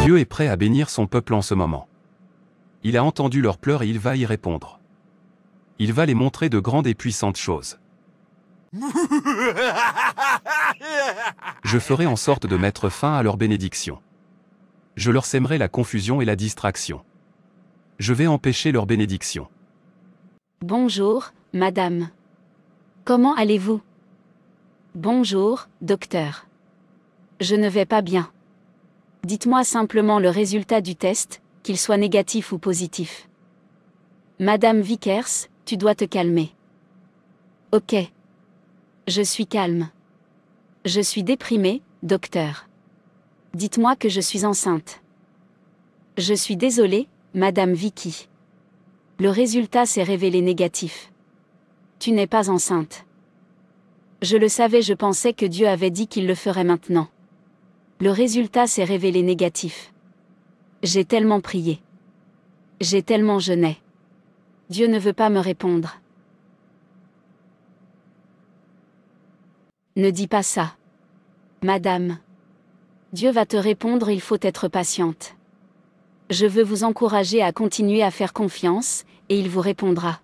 Dieu est prêt à bénir son peuple en ce moment. Il a entendu leurs pleurs et il va y répondre. Il va les montrer de grandes et puissantes choses. Je ferai en sorte de mettre fin à leur bénédiction. Je leur sèmerai la confusion et la distraction. Je vais empêcher leur bénédiction. Bonjour, madame. Comment allez-vous? Bonjour, docteur. Je ne vais pas bien. Dites-moi simplement le résultat du test, qu'il soit négatif ou positif. Madame Vickers, tu dois te calmer. Ok. Je suis calme. Je suis déprimée, docteur. Dites-moi que je suis enceinte. Je suis désolée, Madame Vicky. Le résultat s'est révélé négatif. Tu n'es pas enceinte. Je le savais, je pensais que Dieu avait dit qu'il le ferait maintenant. Le résultat s'est révélé négatif. J'ai tellement prié. J'ai tellement jeûné. Dieu ne veut pas me répondre. Ne dis pas ça. Madame. Dieu va te répondre, il faut être patiente. Je veux vous encourager à continuer à faire confiance, et il vous répondra.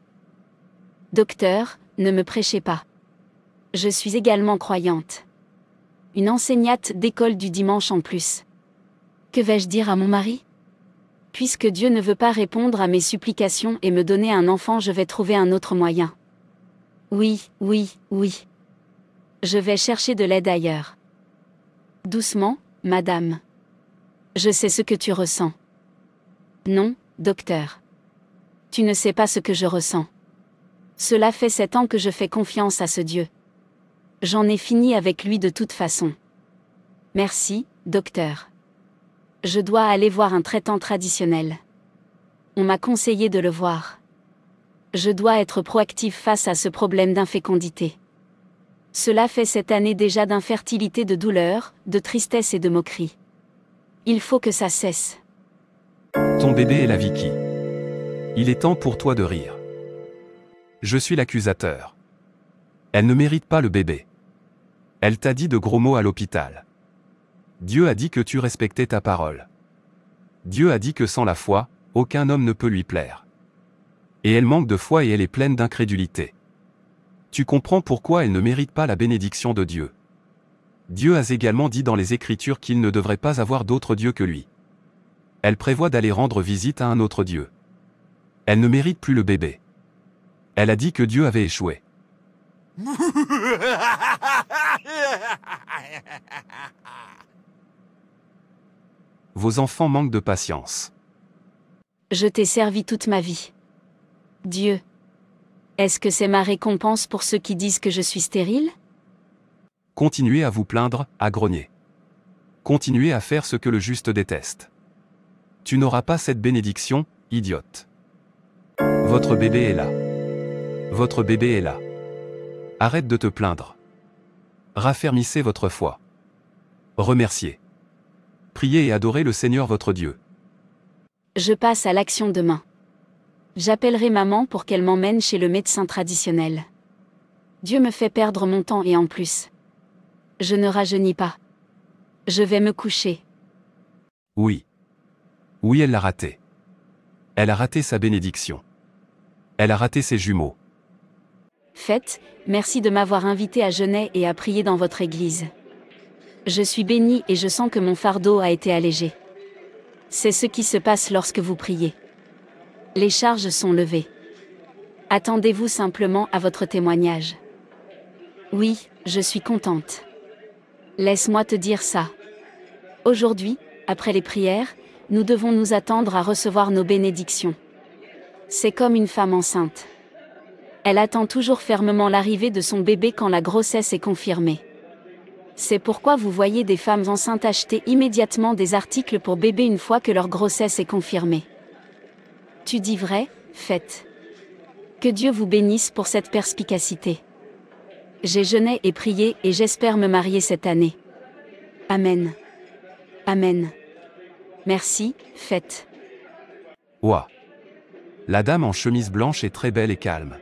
Docteur, ne me prêchez pas. Je suis également croyante. Une enseignante d'école du dimanche en plus. Que vais-je dire à mon mari? Puisque Dieu ne veut pas répondre à mes supplications et me donner un enfant, je vais trouver un autre moyen. Oui, oui, oui. Je vais chercher de l'aide ailleurs. Doucement, madame. Je sais ce que tu ressens. Non, docteur. Tu ne sais pas ce que je ressens. Cela fait 7 ans que je fais confiance à ce Dieu. J'en ai fini avec lui de toute façon. Merci, docteur. Je dois aller voir un traitant traditionnel. On m'a conseillé de le voir. Je dois être proactif face à ce problème d'infécondité. Cela fait 7 années déjà d'infertilité, de douleur, de tristesse et de moquerie. Il faut que ça cesse. Ton bébé est la Vicky. Il est temps pour toi de rire. Je suis l'accusateur. Elle ne mérite pas le bébé. Elle t'a dit de gros mots à l'hôpital. Dieu a dit que tu respectais ta parole. Dieu a dit que sans la foi, aucun homme ne peut lui plaire. Et elle manque de foi et elle est pleine d'incrédulité. Tu comprends pourquoi elle ne mérite pas la bénédiction de Dieu. Dieu a également dit dans les Écritures qu'il ne devrait pas avoir d'autre Dieu que lui. Elle prévoit d'aller rendre visite à un autre Dieu. Elle ne mérite plus le bébé. Elle a dit que Dieu avait échoué. Vos enfants manquent de patience. Je t'ai servi toute ma vie. Dieu. Est-ce que c'est ma récompense pour ceux qui disent que je suis stérile? Continuez à vous plaindre, à grogner. Continuez à faire ce que le juste déteste. Tu n'auras pas cette bénédiction, idiote. Votre bébé est là. Votre bébé est là. Arrête de te plaindre. Raffermissez votre foi. Remerciez. Priez et adorez le Seigneur votre Dieu. Je passe à l'action demain. J'appellerai maman pour qu'elle m'emmène chez le médecin traditionnel. Dieu me fait perdre mon temps et en plus. Je ne rajeunis pas. Je vais me coucher. Oui. Oui, elle l'a raté. Elle a raté sa bénédiction. Elle a raté ses jumeaux. Faites, merci de m'avoir invité à jeûner et à prier dans votre église. Je suis bénie et je sens que mon fardeau a été allégé. C'est ce qui se passe lorsque vous priez. Les charges sont levées. Attendez-vous simplement à votre témoignage. Oui, je suis contente. Laisse-moi te dire ça. Aujourd'hui, après les prières, nous devons nous attendre à recevoir nos bénédictions. C'est comme une femme enceinte. Elle attend toujours fermement l'arrivée de son bébé quand la grossesse est confirmée. C'est pourquoi vous voyez des femmes enceintes acheter immédiatement des articles pour bébé une fois que leur grossesse est confirmée. Tu dis vrai, faites. Que Dieu vous bénisse pour cette perspicacité. J'ai jeûné et prié et j'espère me marier cette année. Amen. Amen. Merci, faites. Ouah. La dame en chemise blanche est très belle et calme.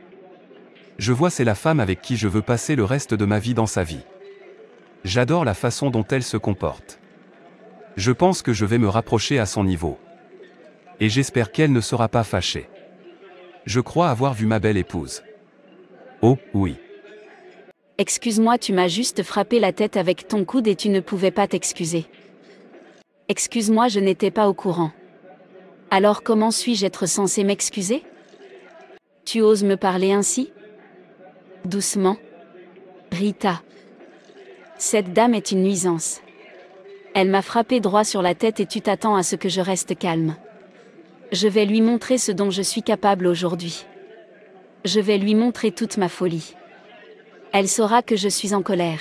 Je vois, c'est la femme avec qui je veux passer le reste de ma vie dans sa vie. J'adore la façon dont elle se comporte. Je pense que je vais me rapprocher à son niveau. Et j'espère qu'elle ne sera pas fâchée. Je crois avoir vu ma belle épouse. Oh, oui. Excuse-moi, tu m'as juste frappé la tête avec ton coude et tu ne pouvais pas t'excuser. Excuse-moi, je n'étais pas au courant. Alors comment suis-je être censé m'excuser? Tu oses me parler ainsi? Doucement. Rita. Cette dame est une nuisance. Elle m'a frappé droit sur la tête et tu t'attends à ce que je reste calme. Je vais lui montrer ce dont je suis capable aujourd'hui. Je vais lui montrer toute ma folie. Elle saura que je suis en colère.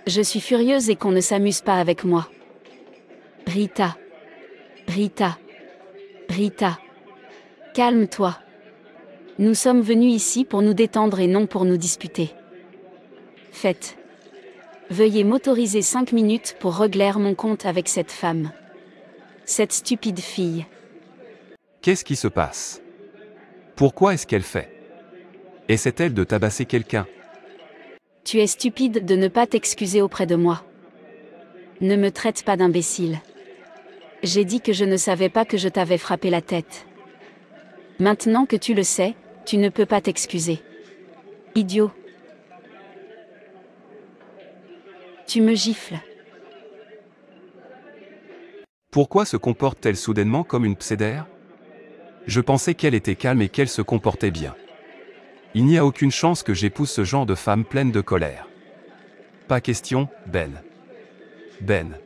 Je suis furieuse et qu'on ne s'amuse pas avec moi. Rita. Rita. Rita. Calme-toi. Nous sommes venus ici pour nous détendre et non pour nous disputer. Faites. Veuillez m'autoriser 5 minutes pour régler mon compte avec cette femme. Cette stupide fille. Qu'est-ce qui se passe? Pourquoi est-ce qu'elle fait? Essaie-t-elle de tabasser quelqu'un? Tu es stupide de ne pas t'excuser auprès de moi. Ne me traite pas d'imbécile. J'ai dit que je ne savais pas que je t'avais frappé la tête. Maintenant que tu le sais, tu ne peux pas t'excuser. Idiot. Tu me gifles. Pourquoi se comporte-t-elle soudainement comme une psédère? Je pensais qu'elle était calme et qu'elle se comportait bien. Il n'y a aucune chance que j'épouse ce genre de femme pleine de colère. Pas question, Ben. Ben.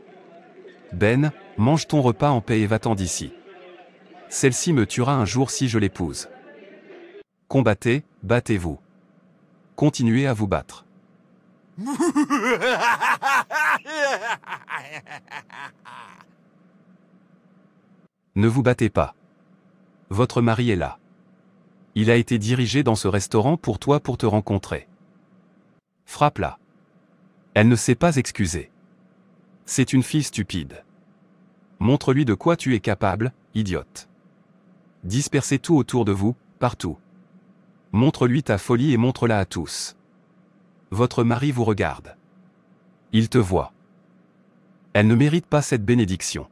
Ben, mange ton repas en paix et va-t'en d'ici. Celle-ci me tuera un jour si je l'épouse. Combattez, battez-vous. Continuez à vous battre. Ne vous battez pas. Votre mari est là. Il a été dirigé dans ce restaurant pour toi pour te rencontrer. Frappe-la. Elle ne s'est pas excusée. C'est une fille stupide. Montre-lui de quoi tu es capable, idiote. Dispersez tout autour de vous, partout. Montre-lui ta folie et montre-la à tous. Votre mari vous regarde. Il te voit. Elle ne mérite pas cette bénédiction.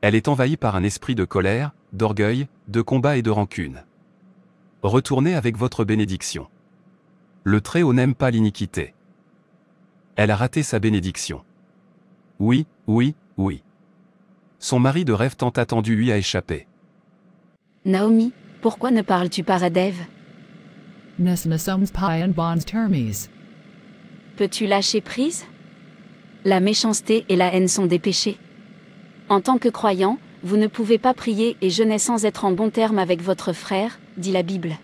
Elle est envahie par un esprit de colère, d'orgueil, de combat et de rancune. Retournez avec votre bénédiction. Le Très-Haut n'aime pas l'iniquité. Elle a raté sa bénédiction. Oui, oui, oui. Son mari de rêve tant attendu lui a échappé. Naomi, pourquoi ne parles-tu pas à Dev? Peux-tu lâcher prise? La méchanceté et la haine sont des péchés. En tant que croyant, vous ne pouvez pas prier et jeûner sans être en bon terme avec votre frère, dit la Bible.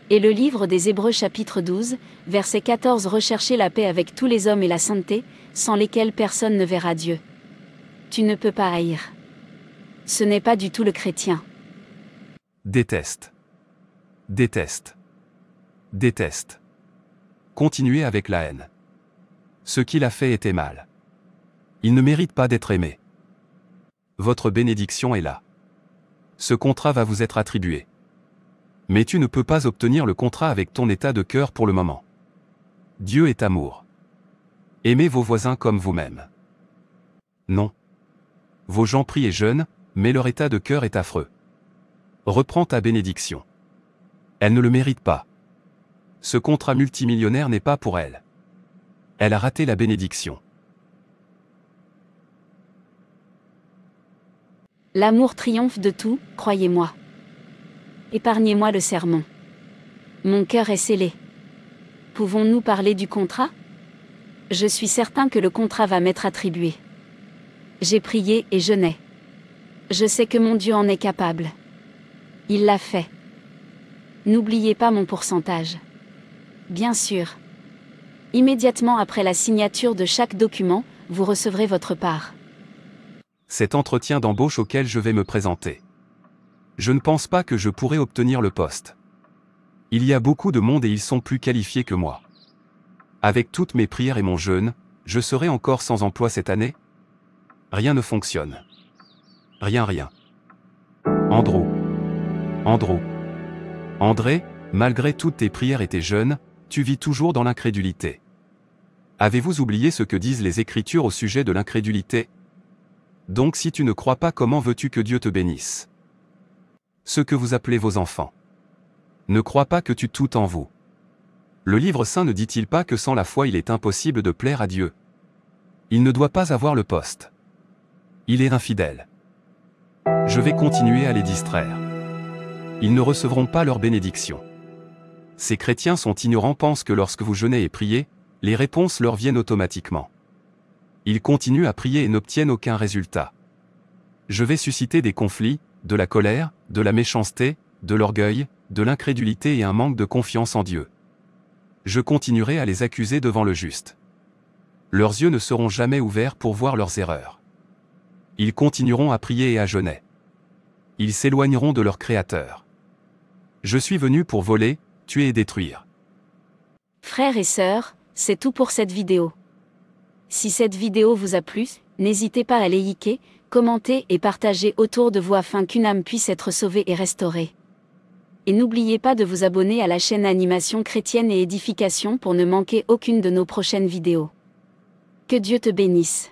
Et le livre des Hébreux chapitre 12, verset 14 recherchez la paix avec tous les hommes et la sainteté, sans lesquels personne ne verra Dieu. Tu ne peux pas haïr. Ce n'est pas du tout le chrétien. Déteste. Déteste. Déteste. Continuez avec la haine. Ce qu'il a fait était mal. Il ne mérite pas d'être aimé. Votre bénédiction est là. Ce contrat va vous être attribué. Mais tu ne peux pas obtenir le contrat avec ton état de cœur pour le moment. Dieu est amour. Aimez vos voisins comme vous-même. Non. Vos gens prient et jeûnent, mais leur état de cœur est affreux. Reprends ta bénédiction. Elle ne le mérite pas. Ce contrat multimillionnaire n'est pas pour elle. Elle a raté la bénédiction. L'amour triomphe de tout, croyez-moi. Épargnez-moi le sermon. Mon cœur est scellé. Pouvons-nous parler du contrat? Je suis certain que le contrat va m'être attribué. J'ai prié et jeûné. Je sais que mon Dieu en est capable. Il l'a fait. N'oubliez pas mon pourcentage. Bien sûr. Immédiatement après la signature de chaque document, vous recevrez votre part. Cet entretien d'embauche auquel je vais me présenter. Je ne pense pas que je pourrai obtenir le poste. Il y a beaucoup de monde et ils sont plus qualifiés que moi. Avec toutes mes prières et mon jeûne, je serai encore sans emploi cette année? Rien ne fonctionne. Rien. Andrew. André, malgré toutes tes prières et tes jeûnes, tu vis toujours dans l'incrédulité. Avez-vous oublié ce que disent les Écritures au sujet de l'incrédulité? Donc si tu ne crois pas, comment veux-tu que Dieu te bénisse? Ceux que vous appelez vos enfants. Ne crois pas que tu tout en vous. Le livre saint ne dit-il pas que sans la foi il est impossible de plaire à Dieu? Il ne doit pas avoir le poste. Il est infidèle. Je vais continuer à les distraire. Ils ne recevront pas leur bénédiction. Ces chrétiens sont ignorants, pensent que lorsque vous jeûnez et priez, les réponses leur viennent automatiquement. Ils continuent à prier et n'obtiennent aucun résultat. Je vais susciter des conflits, de la colère, de la méchanceté, de l'orgueil, de l'incrédulité et un manque de confiance en Dieu. Je continuerai à les accuser devant le juste. Leurs yeux ne seront jamais ouverts pour voir leurs erreurs. Ils continueront à prier et à jeûner. Ils s'éloigneront de leur Créateur. Je suis venu pour voler, tuer et détruire. Frères et sœurs, c'est tout pour cette vidéo. Si cette vidéo vous a plu, n'hésitez pas à liker, commenter et partager autour de vous afin qu'une âme puisse être sauvée et restaurée. Et n'oubliez pas de vous abonner à la chaîne Animation Chrétienne et Édification pour ne manquer aucune de nos prochaines vidéos. Que Dieu te bénisse.